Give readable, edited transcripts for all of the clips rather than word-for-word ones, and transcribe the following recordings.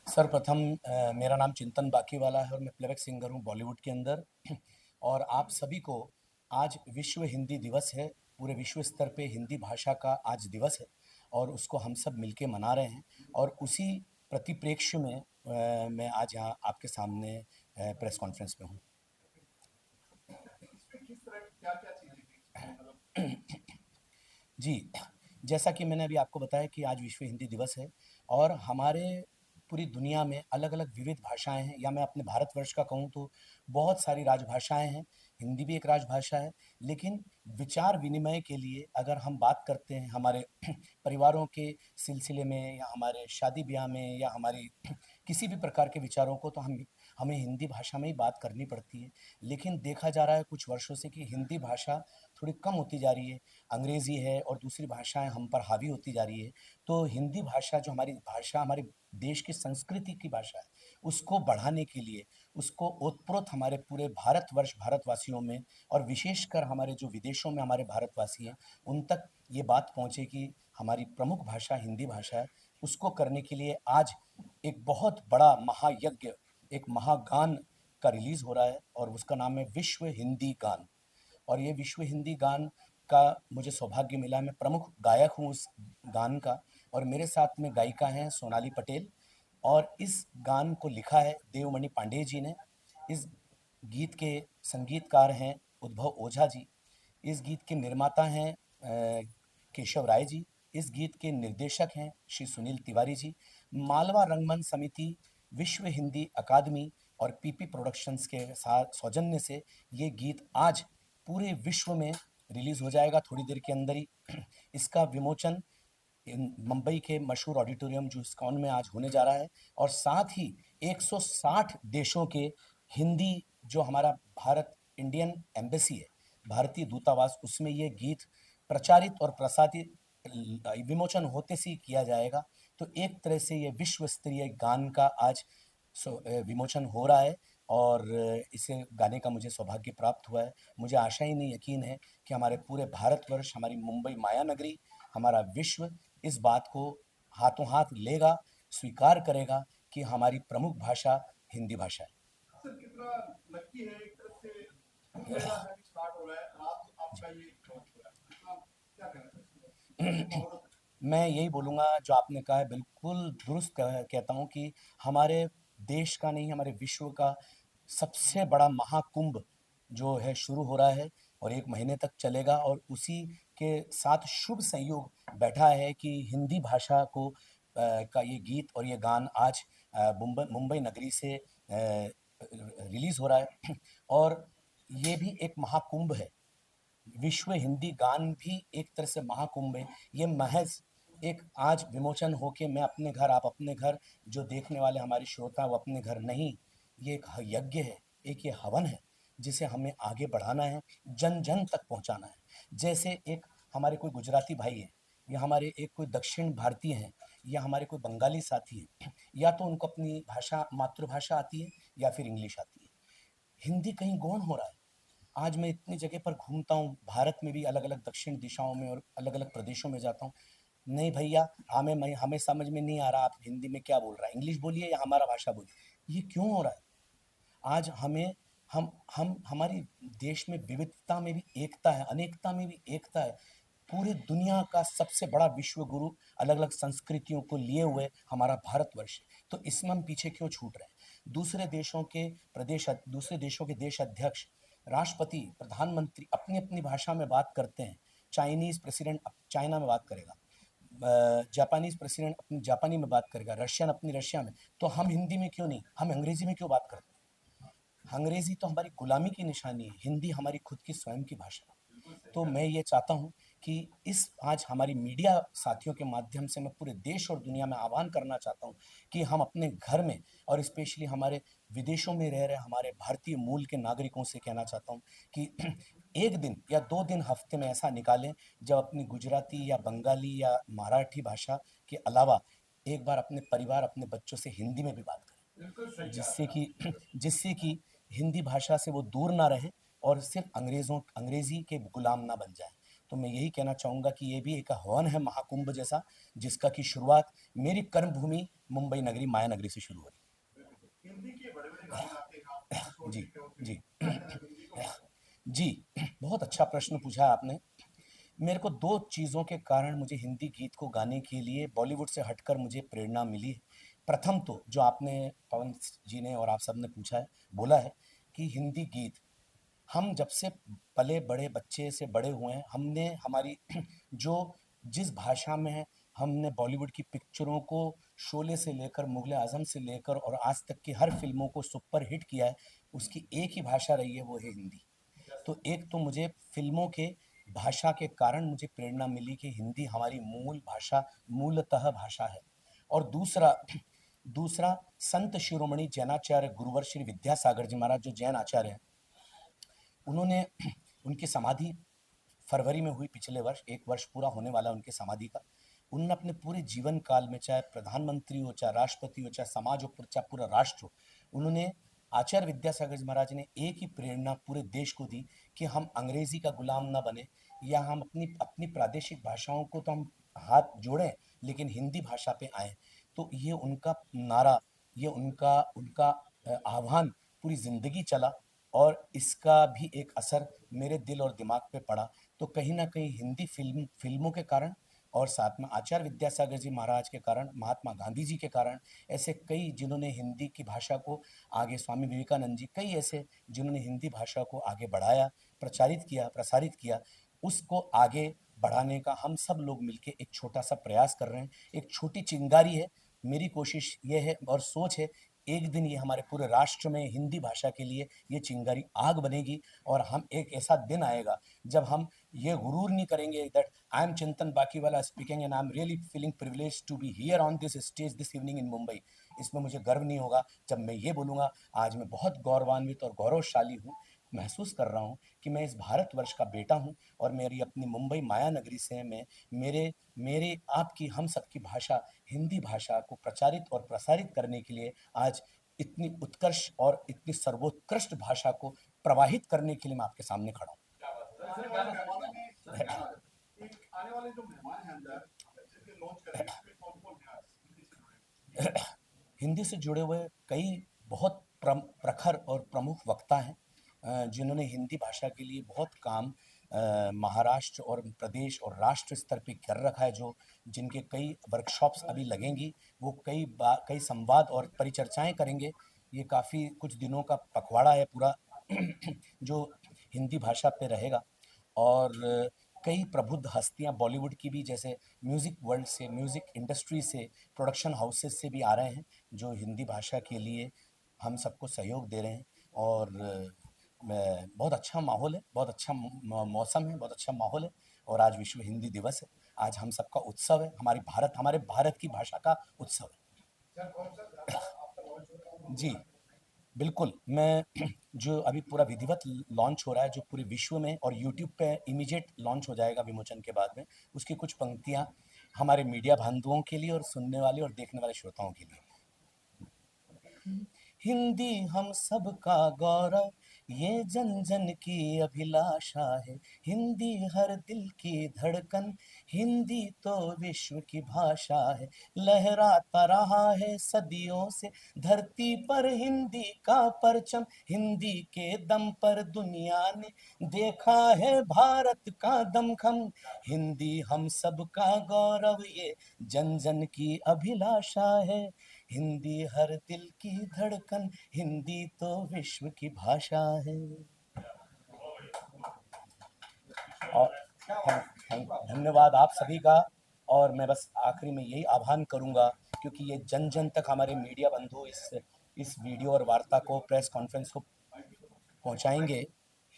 सर्वप्रथम मेरा नाम चिंतन बाकीवाला है और मैं प्लेबैक सिंगर हूँ बॉलीवुड के अंदर। और आप सभी को आज विश्व हिंदी दिवस है। पूरे विश्व स्तर पे हिंदी भाषा का आज दिवस है और उसको हम सब मिलके मना रहे हैं। और उसी प्रतिप्रेक्ष्य में मैं आज यहाँ आपके सामने प्रेस कॉन्फ्रेंस में हूँ। जी, जैसा कि मैंने अभी आपको बताया कि आज विश्व हिंदी दिवस है और हमारे पूरी दुनिया में अलग-अलग विविध भाषाएँ हैं, या मैं अपने भारतवर्ष का कहूँ तो बहुत सारी राजभाषाएँ हैं। हिंदी भी एक राजभाषा है, लेकिन विचार विनिमय के लिए अगर हम बात करते हैं हमारे परिवारों के सिलसिले में, या हमारे शादी-ब्याह में, या हमारी किसी भी प्रकार के विचारों को, तो हमें हिंदी भाषा में ही बात करनी पड़ती है। लेकिन देखा जा रहा है कुछ वर्षों से कि हिंदी भाषा थोड़ी कम होती जा रही है। अंग्रेज़ी है और दूसरी भाषाएँ हम पर हावी होती जा रही है। तो हिंदी भाषा, जो हमारी भाषा हमारे देश की संस्कृति की भाषा है, उसको बढ़ाने के लिए, उसको ओतप्रोत हमारे पूरे भारतवर्ष, भारतवासियों में, और विशेषकर हमारे जो विदेशों में हमारे भारतवासी हैं, उन तक ये बात पहुँचे कि हमारी प्रमुख भाषा हिंदी भाषा है। उसको करने के लिए आज एक बहुत बड़ा महायज्ञ, एक महागान का रिलीज़ हो रहा है और उसका नाम है विश्व हिंदी गान। और ये विश्व हिंदी गान का मुझे सौभाग्य मिला। मैं प्रमुख गायक हूँ उस गान का, और मेरे साथ में गायिका हैं सोनाली पटेल, और इस गान को लिखा है देवमणि पांडेय जी ने। इस गीत के संगीतकार हैं उद्भव ओझा जी। इस गीत के निर्माता हैं केशव राय जी। इस गीत के निर्देशक हैं श्री सुनील तिवारी जी। मालवा रंगमंच समिति, विश्व हिंदी अकादमी और पीपी प्रोडक्शंस के साथ सौजन्य से ये गीत आज पूरे विश्व में रिलीज़ हो जाएगा थोड़ी देर के अंदर ही। इसका विमोचन मुंबई के मशहूर ऑडिटोरियम जो इस्कॉन में आज होने जा रहा है, और साथ ही 160 देशों के हिंदी, जो हमारा भारत इंडियन एम्बेसी है, भारतीय दूतावास, उसमें ये गीत प्रचारित और प्रसारित विमोचन होते से ही किया जाएगा। तो एक तरह से ये विश्व स्तरीय गान का आज विमोचन हो रहा है, और इसे गाने का मुझे सौभाग्य प्राप्त हुआ है। मुझे आशा ही नहीं, यकीन है कि हमारे पूरे भारतवर्ष, हमारी मुंबई माया नगरी, हमारा विश्व इस बात को हाथों हाथ लेगा, स्वीकार करेगा कि हमारी प्रमुख भाषा हिंदी भाषा है। सर, कितना लकी है एक तरफ से दुनिया है कि स्टार्ट हो रहा है, आपका ये लॉन्च हो रहा है, कितना, क्या कहना है? मैं यही बोलूँगा, जो आपने कहा है बिल्कुल दुरुस्त कहता हूँ कि हमारे देश का नहीं, हमारे विश्व का सबसे बड़ा महाकुंभ जो है शुरू हो रहा है और 1 महीने तक चलेगा, और उसी के साथ शुभ संयोग बैठा है कि हिंदी भाषा को का ये गीत और ये गान आज मुंबई नगरी से रिलीज़ हो रहा है। और ये भी एक महाकुंभ है। विश्व हिंदी गान भी एक तरह से महाकुंभ है। ये महज़ एक आज विमोचन होके मैं अपने घर, आप अपने घर, जो देखने वाले हमारे श्रोता वो अपने घर नहीं, ये एक यज्ञ है, एक ये हवन है, जिसे हमें आगे बढ़ाना है, जन-जन तक पहुँचाना है। जैसे एक हमारे कोई गुजराती भाई हैं, या हमारे एक कोई दक्षिण भारतीय हैं, या हमारे कोई बंगाली साथी हैं, या तो उनको अपनी भाषा, मातृभाषा आती है, या फिर इंग्लिश आती है। हिंदी कहीं गौण हो रहा है। आज मैं इतनी जगह पर घूमता हूँ, भारत में भी अलग-अलग दक्षिण दिशाओं में और अलग-अलग प्रदेशों में जाता हूँ। नहीं भैया, हमें समझ में नहीं आ रहा आप हिंदी में क्या बोल रहा है, इंग्लिश बोलिए या हमारा भाषा बोलिए। ये क्यों हो रहा है? आज हमें हम हमारी देश में विविधता में भी एकता है, अनेकता में भी एकता है। पूरी दुनिया का सबसे बड़ा विश्व गुरु, अलग-अलग संस्कृतियों को लिए हुए हमारा भारतवर्ष है। तो इसमें हम पीछे क्यों छूट रहे हैं? दूसरे देशों के दूसरे देशों के देश अध्यक्ष, राष्ट्रपति, प्रधानमंत्री अपनी अपनी भाषा में बात करते हैं। चाइनीज प्रेसिडेंट चाइना में बात करेगा, जापानीज प्रेसिडेंट अपनी जापानी में बात करेगा, रशियन अपनी रशिया में। तो हम हिंदी में क्यों नहीं, हम अंग्रेजी में क्यों बात करते हैं? अंग्रेजी तो हमारी गुलामी की निशानी है, हिंदी हमारी खुद की स्वयं की भाषा है। तो मैं ये चाहता हूँ कि इस आज हमारी मीडिया साथियों के माध्यम से मैं पूरे देश और दुनिया में आह्वान करना चाहता हूँ कि हम अपने घर में और स्पेशली हमारे विदेशों में रह रहे हमारे भारतीय मूल के नागरिकों से कहना चाहता हूँ कि एक दिन या 2 दिन हफ्ते में ऐसा निकालें जब अपनी गुजराती या बंगाली या मराठी भाषा के अलावा एक बार अपने परिवार अपने बच्चों से हिंदी में भी बात बिल्कुल सही करें, कहा जिससे आपने। कि जिससे कि हिंदी भाषा से वो दूर ना रहे और सिर्फ अंग्रेजी के गुलाम ना बन जाए। तो मैं यही कहना चाहूँगा कि ये भी एक आह्वान है महाकुंभ जैसा, जिसका की शुरुआत मेरी कर्मभूमि मुंबई नगरी माया नगरी से शुरू हुई। हिंदी के बड़े-बड़े गाने गाते हैं आप, किशोर जी, जी के होते हैं, जी, क्या कहना है हिंदी को लेकर? जी, बहुत अच्छा प्रश्न पूछा आपने। मेरे को 2 चीज़ों के कारण मुझे हिंदी गीत को गाने के लिए बॉलीवुड से हटकर मुझे प्रेरणा मिली है। प्रथम तो जो आपने पवन जी ने और आप सबने पूछा है, बोला है कि हिंदी गीत, हम जब से पले बड़े बच्चे से बड़े हुए हैं, हमने हमारी जो जिस भाषा में हमने बॉलीवुड की पिक्चरों को शोले से लेकर मुगले आजम से लेकर और आज तक की हर फिल्मों को सुपर हिट किया है, उसकी एक ही भाषा रही है, वो है हिंदी। तो एक तो मुझे फिल्मों के भाषा के कारण मुझे प्रेरणा मिली कि हिंदी हमारी मूल भाषा मूलतः भाषा है। और दूसरा दूसरा संत शिरोमणि जैनाचार्य गुरुवर श्री विद्यासागर जी महाराज जो जैन आचार्य हैं, उन्होंने उनकी समाधि फरवरी में हुई पिछले वर्ष, 1 वर्ष पूरा होने वाला उनकी समाधि का। उन्होंने अपने पूरे जीवन काल में, चाहे प्रधानमंत्री हो, चाहे राष्ट्रपति हो, चाहे समाज हो, चाहे पूरा राष्ट्र हो, उन्होंने आचार्य विद्यासागर जी महाराज ने एक ही प्रेरणा पूरे देश को दी कि हम अंग्रेजी का गुलाम ना बने, या हम अपनी अपनी प्रादेशिक भाषाओं को तो हम हाथ जोड़ें लेकिन हिंदी भाषा पे आए। तो ये उनका नारा, ये उनका उनका आह्वान पूरी जिंदगी चला और इसका भी एक असर मेरे दिल और दिमाग पे पड़ा। तो कहीं न कहीं हिंदी फ़िल्मों के कारण और साथ में आचार्य विद्यासागर जी महाराज के कारण, महात्मा गांधी जी के कारण, ऐसे कई जिन्होंने हिंदी की भाषा को आगे, स्वामी विवेकानंद जी, कई ऐसे जिन्होंने हिंदी भाषा को आगे बढ़ाया, प्रचारित किया, प्रसारित किया, उसको आगे बढ़ाने का हम सब लोग मिलके एक छोटा-सा प्रयास कर रहे हैं। एक छोटी चिंगारी है, मेरी कोशिश ये है और सोच है, एक दिन ये हमारे पूरे राष्ट्र में हिंदी भाषा के लिए ये चिंगारी आग बनेगी और हम एक ऐसा दिन आएगा जब हम ये गुरूर नहीं करेंगे that I am Chintan Bakiwala speaking and I am really feeling privilege to be here on this stage this evening in Mumbai. इसमें मुझे गर्व नहीं होगा जब मैं ये बोलूँगा, आज मैं बहुत गौरवान्वित और गौरवशाली हूँ, महसूस कर रहा हूँ कि मैं इस भारतवर्ष का बेटा हूँ और मेरी अपनी मुंबई माया नगरी से मैं मेरे मेरे आपकी हम सबकी भाषा हिंदी भाषा को प्रचारित और प्रसारित करने के लिए आज इतनी उत्कर्ष और इतनी सर्वोत्कृष्ट भाषा को प्रवाहित करने के लिए मैं आपके सामने खड़ा हूँ। क्या बात है। आने वाले मेहमानों में एक आने वाले जो मेहमान हैं अंदर, जिनके लॉन्च करेंगे, इसमें कौन-कौन है आज हिंदी से जुड़े? हिंदी से जुड़े हुए कई बहुत प्रखर और प्रमुख वक्ता हैं, जिन्होंने हिंदी भाषा के लिए बहुत काम महाराष्ट्र और प्रदेश और राष्ट्र स्तर पे कर रखा है, जो जिनके कई वर्कशॉप्स अभी लगेंगी, वो कई संवाद और परिचर्चाएं करेंगे। ये काफ़ी कुछ दिनों का पखवाड़ा है पूरा जो हिंदी भाषा पे रहेगा। और कई प्रबुद्ध हस्तियां बॉलीवुड की भी, जैसे म्यूज़िक वर्ल्ड से, म्यूज़िक इंडस्ट्री से, प्रोडक्शन हाउसेस से भी आ रहे हैं, जो हिंदी भाषा के लिए हम सबको सहयोग दे रहे हैं। और बहुत अच्छा माहौल है, बहुत अच्छा मौसम है, बहुत अच्छा माहौल है। और आज विश्व हिंदी दिवस है, आज हम सबका उत्सव है, हमारे भारत की भाषा का उत्सव है। सर, कौन-सा आपका लॉन्च हो रहा है, वो जी, बताएँ? बिल्कुल। मैं जो अभी पूरा विधिवत लॉन्च हो रहा है, जो पूरे विश्व में और यूट्यूब पे इमीडिएट लॉन्च हो जाएगा विमोचन के बाद में, उसकी कुछ पंक्तियाँ हमारे मीडिया बंधुओं के लिए और सुनने वाले और देखने वाले श्रोताओं के लिए। हिंदी हम सबका गौरव, ये जन जन की अभिलाषा है। हिंदी हर दिल की धड़कन, हिंदी तो विश्व की भाषा है। लहराता रहा है सदियों से धरती पर हिंदी का परचम। हिंदी के दम पर दुनिया ने देखा है भारत का दमखम। हिंदी हम सबका गौरव, ये जन जन की अभिलाषा है। हिंदी हर दिल की धड़कन, हिंदी तो विश्व की भाषा है। और धन्यवाद आप सभी का। और मैं बस आखिरी में यही आह्वान करूंगा, क्योंकि ये जन जन तक हमारे मीडिया बंधु इस वीडियो और वार्ता को, प्रेस कॉन्फ्रेंस को पहुंचाएंगे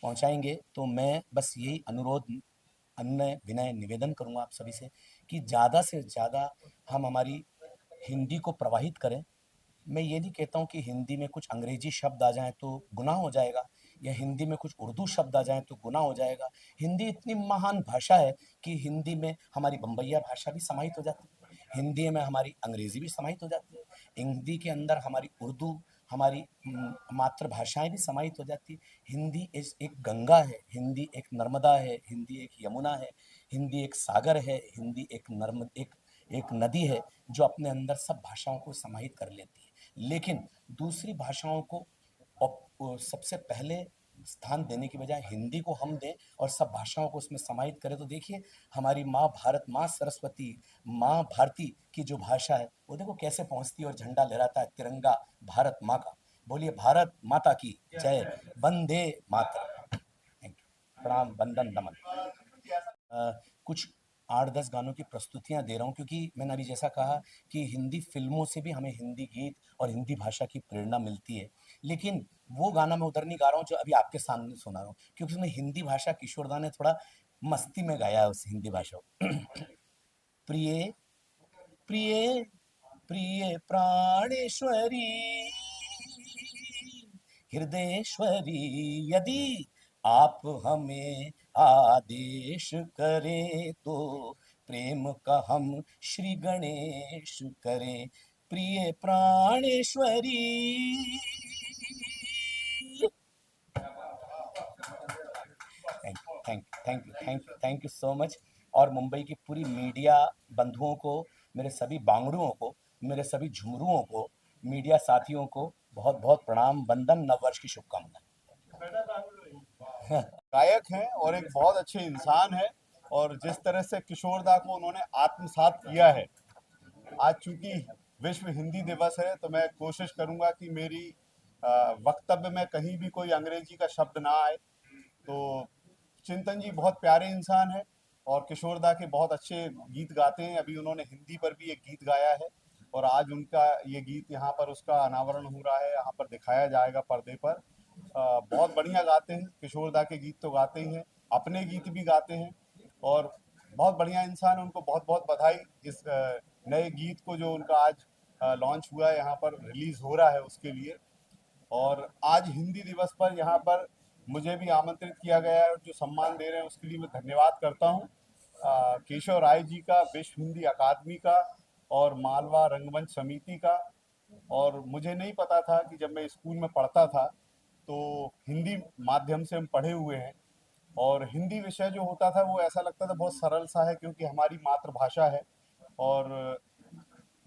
पहुंचाएंगे तो मैं बस यही अनुरोध, अन्य विनय निवेदन करूंगा आप सभी से कि ज़्यादा से ज़्यादा हम हमारी हिंदी को प्रवाहित करें। मैं ये नहीं कहता हूँ कि हिंदी में कुछ अंग्रेजी शब्द आ जाएं तो गुनाह हो जाएगा, या हिंदी में कुछ उर्दू शब्द आ जाएं तो गुनाह हो जाएगा। हिंदी इतनी महान भाषा है कि हिंदी में हमारी बम्बैया भाषा भी समाहित हो जाती है, हिंदी में हमारी अंग्रेजी भी समाहित हो जाती है, हिंदी के अंदर हमारी उर्दू, हमारी मातृभाषाएं भी समाहित हो जाती है। हिंदी एक गंगा है, हिंदी एक नर्मदा है, हिंदी एक यमुना है, हिंदी एक सागर है, हिंदी एक नदी है, जो अपने अंदर सब भाषाओं को समाहित कर लेती है। लेकिन दूसरी भाषाओं को सबसे पहले स्थान देने की बजाय हिंदी को हम दें और सब भाषाओं को उसमें समाहित करें, तो देखिए हमारी माँ भारत, माँ सरस्वती, माँ भारती की जो भाषा है वो देखो कैसे पहुंचती है और झंडा लहराता है तिरंगा भारत माँ का। बोलिए भारत माता की जय, वंदे मातरम। थैंक यू, प्रणाम, वंदन, नमन। कुछ 8-10 गानों की प्रस्तुतियां दे रहा हूं, क्योंकि मैंने अभी जैसा कहा कि हिंदी फिल्मों से भी हमें हिंदी गीत और हिंदी भाषा की प्रेरणा मिलती है। लेकिन वो गाना मैं उधर नहीं गा रहा हूँ जो अभी आपके सामने सुना रहा हूँ, क्योंकि उसमें हिंदी भाषा किशोरदा ने थोड़ा मस्ती में गाया है उस हिंदी भाषा को। प्रिय प्रिय प्रिय प्राणेश्वरी, हृदयेश्वरी, यदि आप हमें आदेश करें तो प्रेम का हम श्री गणेश करें। प्रिय प्राणेश्वरी। Thank you so much. और मुंबई की पूरी मीडिया बंधुओं को, मेरे सभी बांगड़ुओं को, मेरे सभी झुमरुओं को, मीडिया साथियों को बहुत बहुत प्रणाम, वंदन, नववर्ष की शुभकामनाएं। गायक हैं और एक बहुत अच्छे इंसान है। और जिस तरह से किशोरदा को उन्होंने आत्मसात किया है, आज चूंकि विश्व हिंदी दिवस है तो मैं कोशिश करूंगा कि मेरी वक्तव्य में कहीं भी कोई अंग्रेजी का शब्द ना आए। तो चिंतन जी बहुत प्यारे इंसान है और किशोरदा के बहुत अच्छे गीत गाते हैं। अभी उन्होंने हिंदी पर भी एक गीत गाया है और आज उनका ये गीत यहाँ पर उसका अनावरण हो रहा है, यहाँ पर दिखाया जाएगा पर्दे पर। बहुत बढ़िया गाते हैं किशोरदा के गीत, तो गाते ही हैं, अपने गीत भी गाते हैं और बहुत बढ़िया इंसान है। उनको बहुत बहुत बधाई इस नए गीत को जो उनका आज लॉन्च हुआ है, यहाँ पर रिलीज हो रहा है उसके लिए। और आज हिंदी दिवस पर यहाँ पर मुझे भी आमंत्रित किया गया है और जो सम्मान दे रहे हैं उसके लिए मैं धन्यवाद करता हूँ केशव राय जी का, विश्व हिंदी अकादमी का और मालवा रंगमंच समिति का। और मुझे नहीं पता था कि जब मैं स्कूल में पढ़ता था तो हिंदी माध्यम से हम पढ़े हुए हैं और हिंदी विषय जो होता था वो ऐसा लगता था बहुत सरल सा है, क्योंकि हमारी मातृभाषा है। और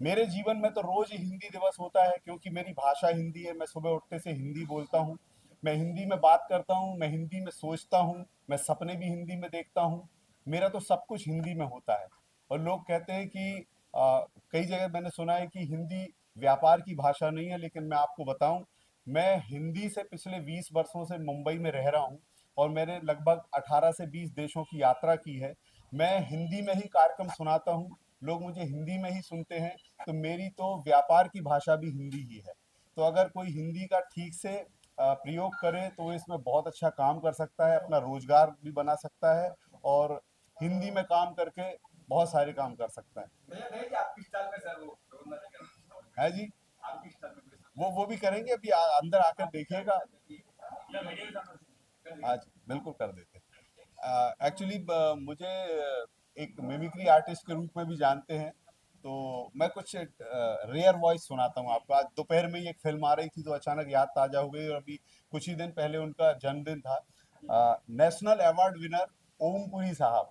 मेरे जीवन में तो रोज ही हिंदी दिवस होता है, क्योंकि मेरी भाषा हिंदी है। मैं सुबह उठते से हिंदी बोलता हूँ, मैं हिंदी में बात करता हूँ, मैं हिंदी में सोचता हूँ, मैं सपने भी हिंदी में देखता हूँ। मेरा तो सब कुछ हिंदी में होता है। और लोग कहते हैं कि कई जगह मैंने सुना है कि हिंदी व्यापार की भाषा नहीं है, लेकिन मैं आपको बताऊं, मैं हिंदी से पिछले 20 वर्षों से मुंबई में रह रहा हूँ और मैंने लगभग 18 से 20 देशों की यात्रा की है। मैं हिंदी में ही कार्यक्रम सुनाता हूँ, लोग मुझे हिंदी में ही सुनते हैं। तो मेरी तो व्यापार की भाषा भी हिंदी ही है। तो अगर कोई हिंदी का ठीक से प्रयोग करे तो इसमें बहुत अच्छा काम कर सकता है, अपना रोजगार भी बना सकता है और हिंदी में काम करके बहुत सारे काम कर सकता है। है जी, वो भी करेंगे, अभी अंदर आकर देखिएगा। आज बिल्कुल कर देते हैं। एक्चुअली मुझे एक मिमिक्री आर्टिस्ट के रूप में भी जानते हैं, तो मैं कुछ रेयर वॉइस सुनाता हूँ आपको। आज दोपहर में ही एक फिल्म आ रही थी तो अचानक याद ताजा हो गई और अभी कुछ ही दिन पहले उनका जन्मदिन था। नेशनल अवार्ड विनर ओमपुरी साहब,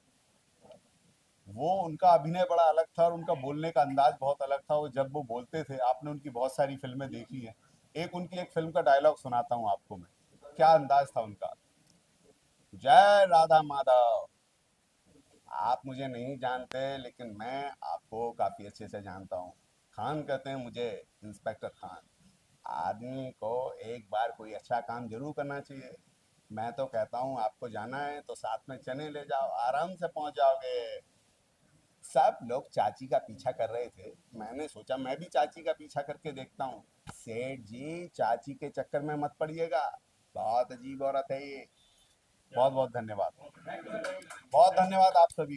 वो उनका अभिनय बड़ा अलग था और उनका बोलने का अंदाज बहुत अलग था। वो जब वो बोलते थे, आपने उनकी बहुत सारी फिल्में देखी हैं, एक उनकी एक फिल्म का डायलॉग सुनाता हूँ आपको मैं, क्या अंदाज था उनका। जय राधा माधव, आप मुझे नहीं जानते लेकिन मैं आपको काफी अच्छे से जानता हूँ। खान कहते हैं मुझे, इंस्पेक्टर खान। आदमी को एक बार कोई अच्छा काम जरूर करना चाहिए। मैं तो कहता हूँ आपको जाना है तो साथ में चने ले जाओ, आराम से पहुंच जाओगे। सब लोग चाची का पीछा कर रहे थे, मैंने सोचा मैं भी चाची का पीछा करके देखता हूँ। सेठ जी, चाची के चक्कर में मत पड़िएगा, बहुत अजीब औरत है ये। बहुत बहुत धन्यवाद, बहुत धन्यवाद आप सभी।